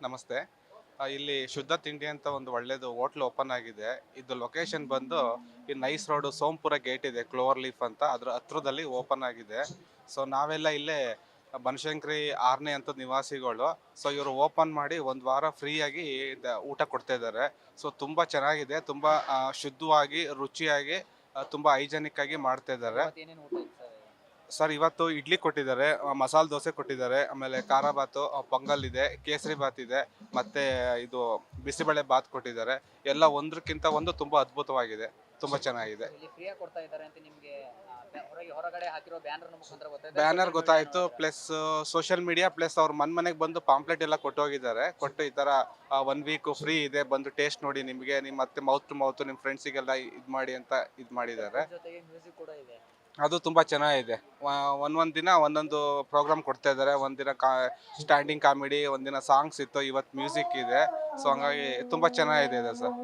ನಮಸ್ತೆ. ಇಲ್ಲಿ ಶುದ್ಧ ತಿಂಡಿ ಅಂತ ಒಂದು ಒಳ್ಳೇದು ಹೋಟ್ಲ್ ಓಪನ್ ಆಗಿದೆ. ಇದು ಲೊಕೇಶನ್ ಬಂದು ಈ ನೈಸ್ ರೋಡು ಸೋಂಪುರ ಗೇಟ್ ಇದೆ, ಕ್ಲೋವರ್ ಲೀಫ್ ಅಂತ ಅದ್ರ ಹತ್ರದಲ್ಲಿ ಓಪನ್ ಆಗಿದೆ. ಸೊ ನಾವೆಲ್ಲ ಇಲ್ಲೇ ಬನಶಂಕರಿ 6ನೇ ಹಂತದ ನಿವಾಸಿಗಳು. ಸೊ ಇವರು ಓಪನ್ ಮಾಡಿ ಒಂದು ವಾರ ಫ್ರೀಯಾಗಿ ಊಟ ಕೊಡ್ತಾ ಇದ್ದಾರೆ. ಸೊ ತುಂಬ ಚೆನ್ನಾಗಿದೆ, ತುಂಬ ಶುದ್ಧವಾಗಿ, ರುಚಿಯಾಗಿ, ತುಂಬ ಹೈಜೆನಿಕ್ ಆಗಿ ಮಾಡ್ತಾ ಇದ್ದಾರೆ. ಏನೇನು ಊಟ ಇತ್ತು ಸರ್? ಸರ್ ಇವತ್ತು ಇಡ್ಲಿ ಕೊಟ್ಟಿದ್ದಾರೆ, ಮಸಾಲೆ ದೋಸೆ ಕೊಟ್ಟಿದ್ದಾರೆ, ಆಮೇಲೆ ಖಾರ ಬಾತು, ಪೊಂಗಲ್ ಇದೆ, ಕೇಸರಿ ಬಾತ್ ಇದೆ, ಮತ್ತೆ ಇದು ಬಿಸಿಬೇಳೆ ಬಾತ್ ಕೊಟ್ಟಿದ್ದಾರೆ. ಎಲ್ಲ ಒಂದಕ್ಕಿಂತ ಒಂದು ತುಂಬಾ ಅದ್ಭುತವಾಗಿದೆ, ತುಂಬಾ ಚೆನ್ನಾಗಿದೆ. ಇಲ್ಲಿ ಫ್ರೀಯಾಗಿ ಕೊಡ್ತಾ ಇದ್ದಾರೆ ಅಂತ ನಿಮಗೆ ಹೊರಗಡೆ ಹಾಕಿರೋ ಬ್ಯಾನರ್ ಮುಖಾಂತರ ಗೊತ್ತಾಯ್ತಾ? ಬ್ಯಾನರ್ ಗೊತ್ತಾಯ್ತು, ಪ್ಲಸ್ ಸೋಷಿಯಲ್ ಮೀಡಿಯಾ, ಪ್ಲಸ್ ಅವ್ರ ಮನೆಗೆ ಬಂದು ಪಾಂಪ್ಲೆಟ್ ಎಲ್ಲ ಕೊಟ್ಟು ಹೋಗಿದ್ದಾರೆ. ಕೊಟ್ಟು ಈ ತರ 1 ವೀಕ್ ಫ್ರೀ ಇದೆ, ಬಂದು ಟೇಸ್ಟ್ ನೋಡಿ, ನಿಮಗೆ ನಿಮ್ಮ ಮತ್ತೆ ಮೌತ್ ಟು ಮೌತ್ ನಿಮ್ಮ ಫ್ರೆಂಡ್ಸಿಗೆಲ್ಲ ಇದು ಮಾಡಿ ಅಂತ ಇದು ಮಾಡಿದ್ದಾರೆ. ಜೊತೆಗೆ ಮ್ಯೂಸಿಕ್ ಕೂಡ ಇದೆ. ಅದು ತುಂಬ ಚೆನ್ನಾಗಿದೆ. ಒಂದೊಂದು ದಿನ ಒಂದೊಂದು ಪ್ರೋಗ್ರಾಮ್ ಕೊಡ್ತಾ ಇದ್ದಾರೆ. ಒಂದಿನ ಸ್ಟ್ಯಾಂಡಿಂಗ್ ಕಾಮಿಡಿ, ಒಂದಿನ ಸಾಂಗ್ಸ್ ಇತ್ತು, ಇವತ್ತು ಮ್ಯೂಸಿಕ್ ಇದೆ. ಸೊ ಹಂಗಾಗಿ ತುಂಬ ಚೆನ್ನಾಗಿದೆ ಸರ್.